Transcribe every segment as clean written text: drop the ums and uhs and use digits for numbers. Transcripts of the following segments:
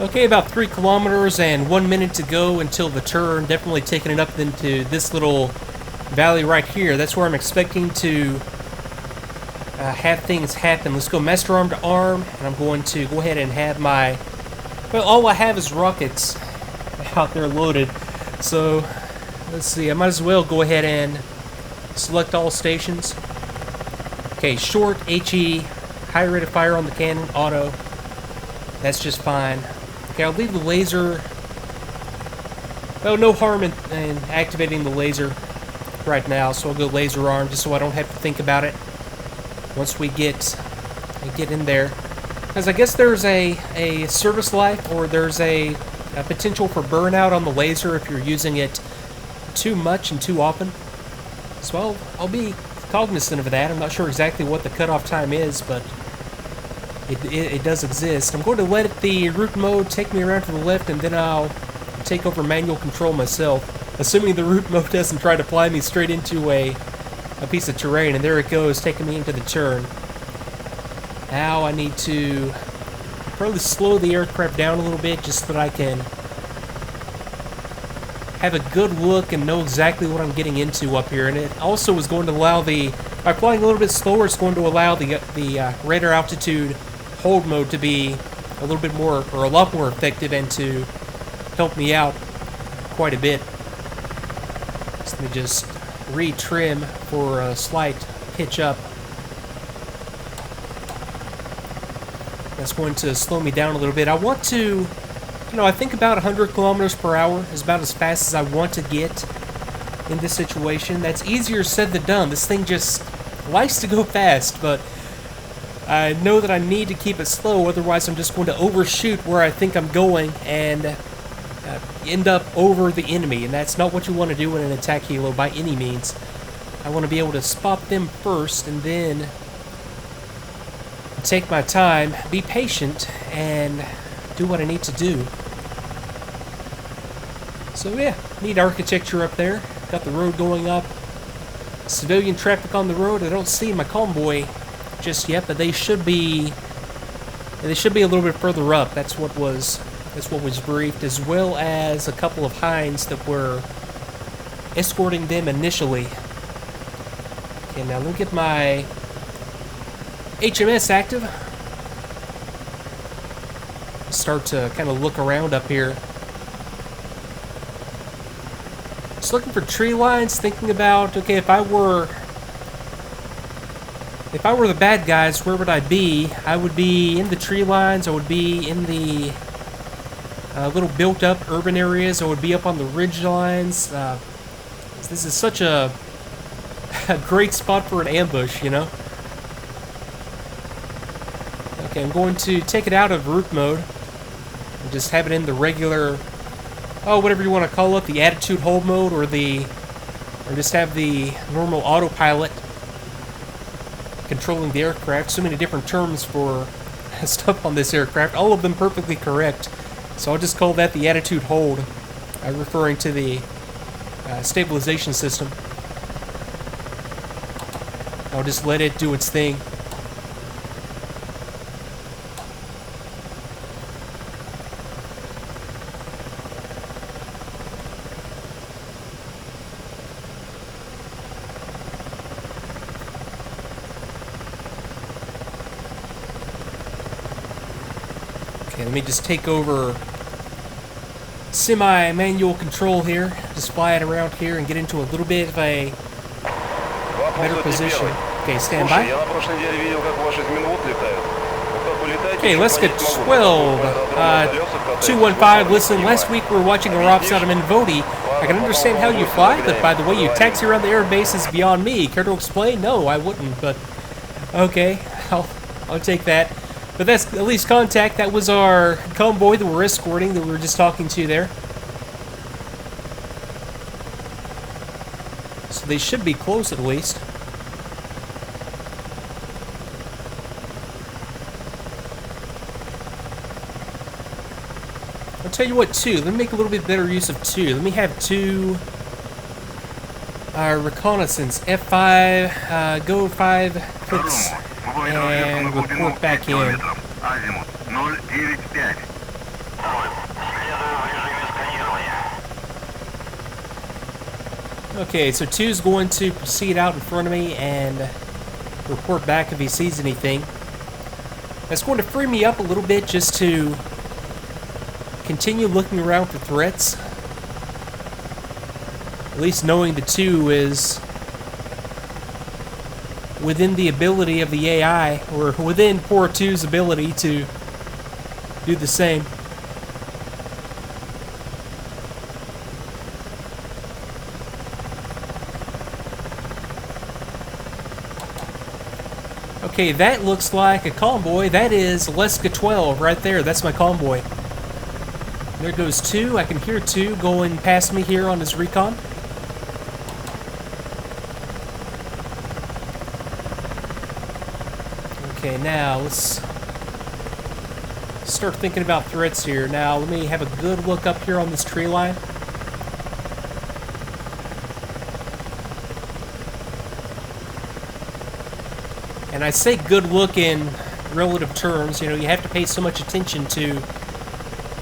Okay, about 3 kilometers and 1 minute to go until the turn. Definitely taking it up into this little valley right here. That's where I'm expecting to have things happen. Let's go master arm to arm, and I'm going to go ahead and have my... Well, all I have is rockets out there loaded. So, let's see, I might as well go ahead and select all stations. Okay, short, HE, high rate of fire on the cannon, auto. That's just fine. Okay, I'll leave the laser... Well, no harm in activating the laser right now, so I'll go laser arm just so I don't have to think about it once we get in there. Because I guess there's a service life, or there's a potential for burnout on the laser if you're using it too much and too often. So I'll be cognizant of that. I'm not sure exactly what the cutoff time is, but it does exist. I'm going to let the route mode take me around to the left, and then I'll take over manual control myself, assuming the route mode doesn't try to fly me straight into a piece of terrain. And there it goes, taking me into the turn. Now I need to probably slow the aircraft down a little bit just so that I can have a good look and know exactly what I'm getting into up here. And it also is going to allow by flying a little bit slower, it's going to allow the radar altitude hold mode to be a little bit more, or a lot more effective, and to help me out quite a bit. So let me just re-trim for a slight pitch up. That's going to slow me down a little bit. I want to, I think about 100 kilometers per hour is about as fast as I want to get in this situation. That's easier said than done. This thing just likes to go fast, but I know that I need to keep it slow, otherwise I'm just going to overshoot where I think I'm going and end up over the enemy, and that's not what you want to do in an attack helo by any means. I want to be able to spot them first and then take my time, be patient, and do what I need to do. So yeah, neat architecture up there. Got the road going up. Civilian traffic on the road. I don't see my convoy just yet, but they should be a little bit further up. That's what was briefed, as well as a couple of Hinds that were escorting them initially. Okay, now let me get my HMS active. Start to kind of look around up here. Just looking for tree lines, thinking about, okay, if I were the bad guys, where would I be? I would be in the tree lines. I would be in the little built-up urban areas. I would be up on the ridge lines. This is such a great spot for an ambush, Okay, I'm going to take it out of route mode and just have it in the regular, whatever you want to call it, the attitude hold mode, or just have the normal autopilot controlling the aircraft. So many different terms for stuff on this aircraft, all of them perfectly correct. So I'll just call that the attitude hold, referring to the stabilization system. I'll just let it do its thing. Okay, let me just take over semi-manual control here. Just fly it around here and get into a little bit of a better position. Okay, stand by. Okay, let's get 12. 215, listen, last week we were watching our ops out of Minvoti. I can understand how you fly, but by the way you taxi around the air base is beyond me. Care to explain? No, I wouldn't, but okay, I'll take that. But that's at least contact. That was our convoy that we're escorting, that we were just talking to there. So they should be close at least. I'll tell you what, 2. Let me make a little bit better use of 2. Let me have 2 reconnaissance. F5, go 5 clicks, and report back in. Okay, so 2's going to proceed out in front of me and report back if he sees anything. That's going to free me up a little bit just to continue looking around for threats. At least knowing the 2 is within the ability of the AI, or within poor 2's ability to do the same. Okay, that looks like a convoy. That is Leska 12 right there. That's my convoy. There goes 2. I can hear 2 going past me here on his recon. Okay, now let's start thinking about threats here. Now, let me have a good look up here on this tree line. And I say good look in relative terms. You know, you have to pay so much attention to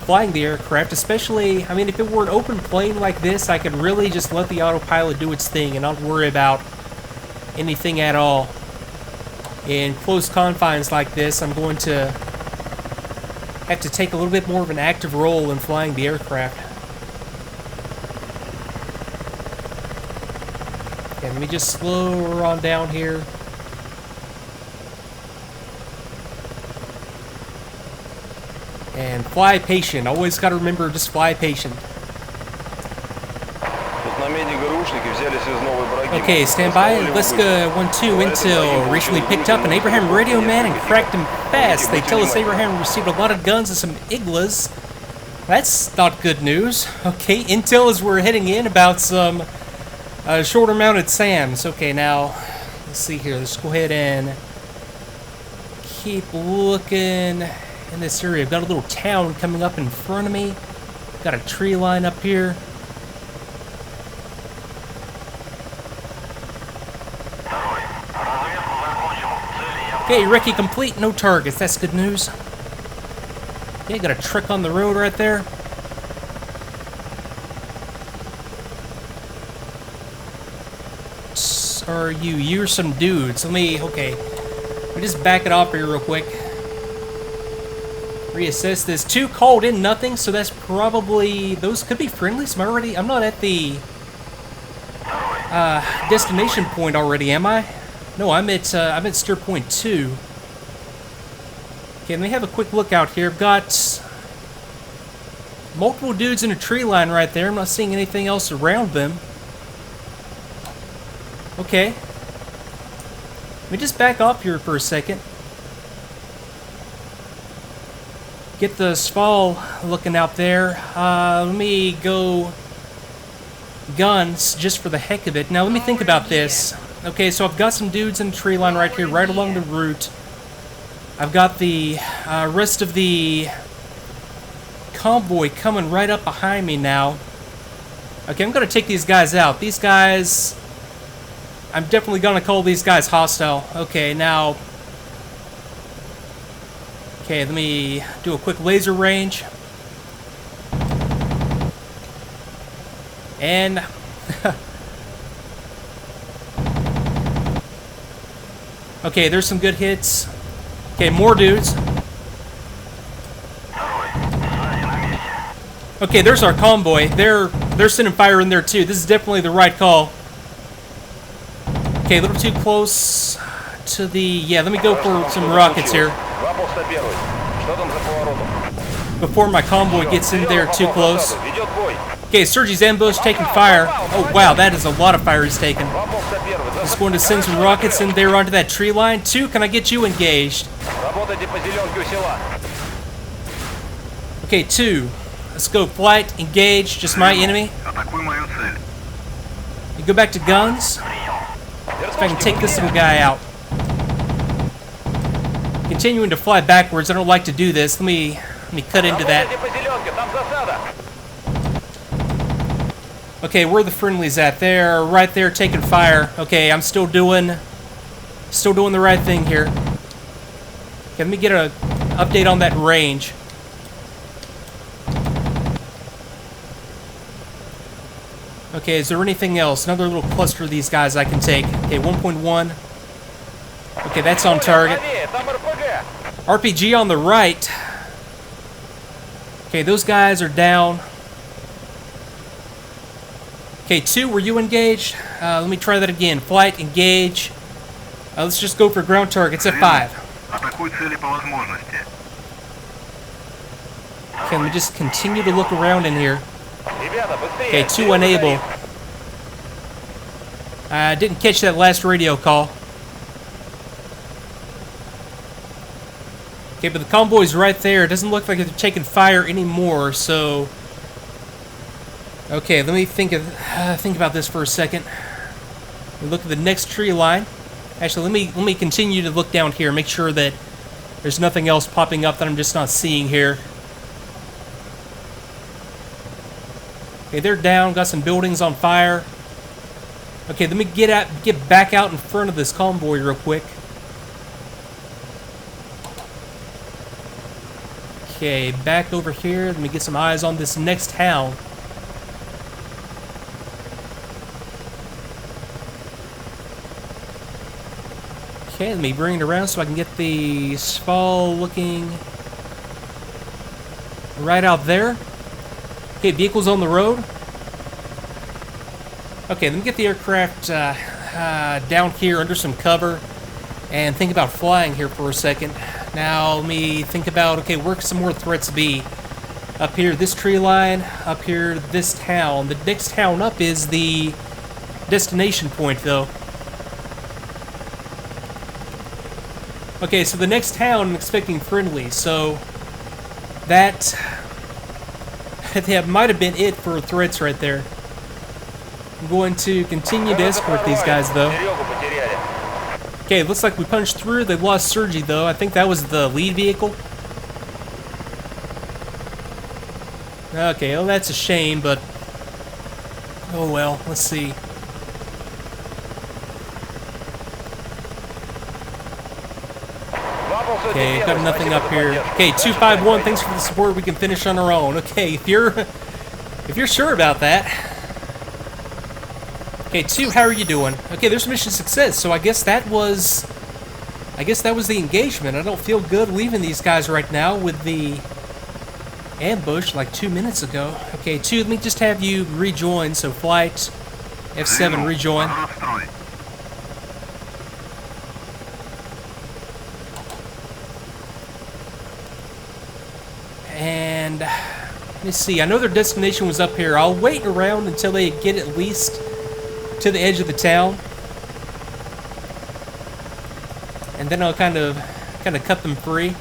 flying the aircraft, especially, I mean, if it were an open plane like this, I could really just let the autopilot do its thing and not worry about anything at all. In close confines like this, I'm going to have to take a little bit more of an active role in flying the aircraft. Okay, let me just slow her on down here. And fly patient. Always got to remember, just fly patient. Okay, stand by. Leska 1-2 Intel recently picked up an Abraham radio man and cracked him fast. They tell us Abraham received a lot of guns and some Iglas. That's not good news. Okay, Intel is we're heading in about some shoulder mounted SAMs. Okay, now, let's see here. Let's go ahead and keep looking in this area. I've got a little town coming up in front of me. Got a tree line up here. Okay, recce complete, no targets. That's good news. Okay, got a trick on the road right there. Are you? You're some dudes. Let me just back it off here real quick. Reassess this. 2 called in nothing, so that's probably, those could be friendlies. I'm not at the destination point already, am I? No, I'm at steer point 2. Okay, let me have a quick look out here. I've got multiple dudes in a tree line right there. I'm not seeing anything else around them. Okay. Let me just back off here for a second. Get the SPAL looking out there. Let me go guns just for the heck of it. Now let me think about this. Okay, so I've got some dudes in the tree line right here, right along the route. I've got the rest of the convoy coming right up behind me now. Okay, I'm going to take these guys out. These guys, I'm definitely going to call these guys hostile. Okay, now, okay, let me do a quick laser range. And okay, there's some good hits. Okay, more dudes. Okay, there's our convoy. They're sending fire in there too. This is definitely the right call. Okay, a little too close to the... Yeah, let me go for some rockets here before my convoy gets in there too close. Okay, Sergey's ambush taking fire. Oh wow, that is a lot of fire he's taking. Just going to send some rockets in there onto that tree line. 2, can I get you engaged? Okay, 2. Let's go flight, engage, just my enemy. You go back to guns. See if I can take this little guy out. Continuing to fly backwards, I don't like to do this. Let me cut into that. Okay, where are the friendlies at? They're right there taking fire. Okay, I'm still doing the right thing here. Okay, let me get an update on that range. Okay, is there anything else? Another little cluster of these guys I can take. Okay, 1.1. Okay, that's on target. RPG on the right. Okay, those guys are down. Okay, 2, were you engaged? Let me try that again. Flight, engage. Let's just go for ground targets at 5. Okay, let me just continue to look around in here. Okay, 2 unable. I didn't catch that last radio call. Okay, but the convoy's right there. It doesn't look like they're taking fire anymore, so... Okay, let me think about this for a second. We look at the next tree line. Actually, let me continue to look down here, make sure that there's nothing else popping up that I'm just not seeing here. Okay, they're down. Got some buildings on fire. Okay, let me get back out in front of this convoy real quick. Okay, back over here. Let me get some eyes on this next town. Okay, let me bring it around so I can get the SPAL looking right out there. Okay, vehicles on the road. Okay, let me get the aircraft down here under some cover and think about flying here for a second. Now, let me think about, okay, where can some more threats be? Up here, this tree line. Up here, this town. The next town up is the destination point, though. Okay, so the next town I'm expecting friendly, so that might have been it for threats right there. I'm going to continue to escort these guys, though. Okay, it looks like we punched through. They lost Sergi, though. I think that was the lead vehicle. Okay, well, that's a shame, but... oh, well. Let's see. Okay, got nothing up here. Okay, 251, thanks for the support. We can finish on our own. Okay, if you're sure about that... Okay, 2, how are you doing? Okay, there's mission success, so I guess that was the engagement. I don't feel good leaving these guys right now with the ambush like 2 minutes ago. Okay, 2, let me just have you rejoin, so flight F7 rejoin. And let me see, I know their destination was up here. I'll wait around until they get at least to the edge of the town, and then I'll kind of cut them free.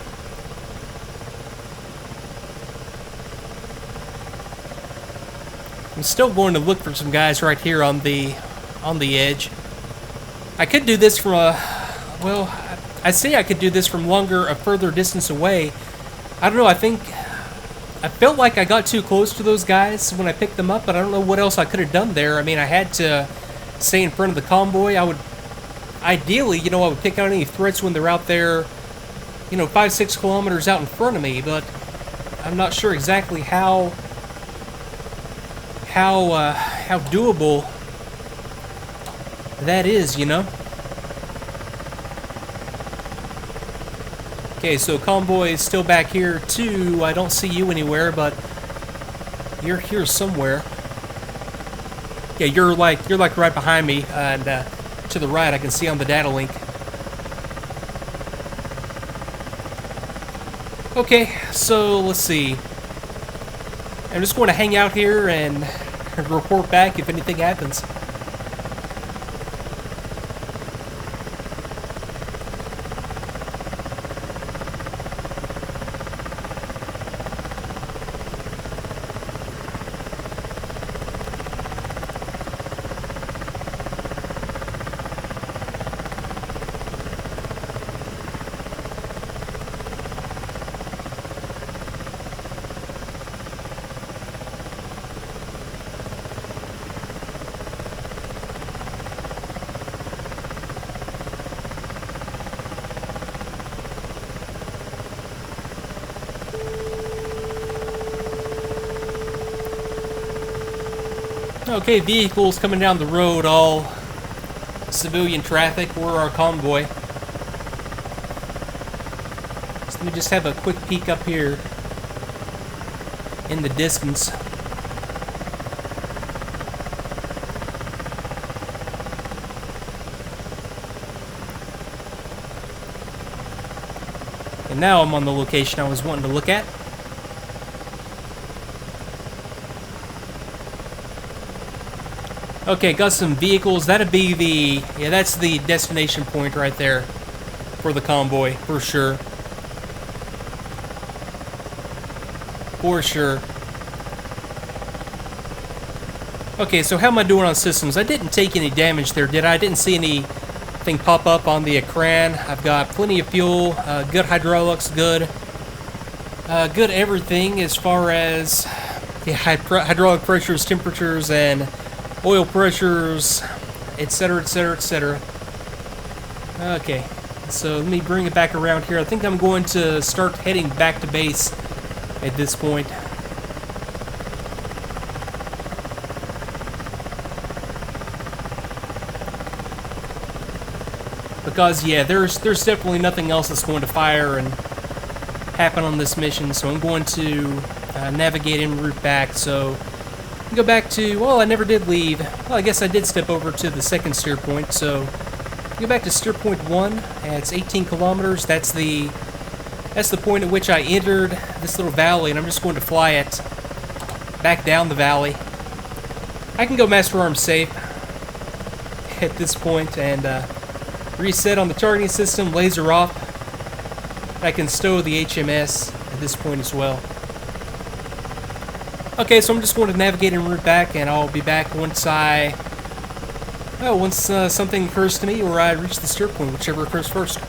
I'm still going to look for some guys right here on the edge. I could do this from well, I say I could do this from a further distance away. I don't know, I felt like I got too close to those guys when I picked them up, but I don't know what else I could have done there. I mean, I had to stay in front of the convoy. I would, ideally, I would pick out any threats when they're out there, 5-6 kilometers out in front of me, but I'm not sure exactly how doable that is, Okay, so convoy is still back here too. I don't see you anywhere, but you're here somewhere. Yeah, you're like right behind me, and to the right I can see on the data link. Okay, so let's see. I'm just going to hang out here and report back if anything happens. Okay, vehicles coming down the road, all civilian traffic. We're our convoy. So let me just have a quick peek up here in the distance. And now I'm on the location I was wanting to look at. Okay, got some vehicles. That'd be the... yeah, that's the destination point right there for the convoy, for sure. For sure. Okay, so how am I doing on systems? I didn't take any damage there, did I? I didn't see anything pop up on the ecran. I've got plenty of fuel, good hydraulics, good everything as far as the hydraulic pressures, temperatures, and oil pressures, etc., etc., etc. Okay, so let me bring it back around here. I think I'm going to start heading back to base at this point. Because, yeah, there's definitely nothing else that's going to fire and happen on this mission, so I'm going to navigate en route back. So go back to, well, I never did leave. Well, I guess I did step over to the second steer point, so go back to steer point 1, and it's 18 kilometers. That's the point at which I entered this little valley, and I'm just going to fly it back down the valley. I can go master arm safe at this point and reset on the targeting system, laser off. I can stow the HMS at this point as well. Okay, so I'm just going to navigate en route back, and I'll be back once something occurs to me or I reach the steer point, whichever occurs first.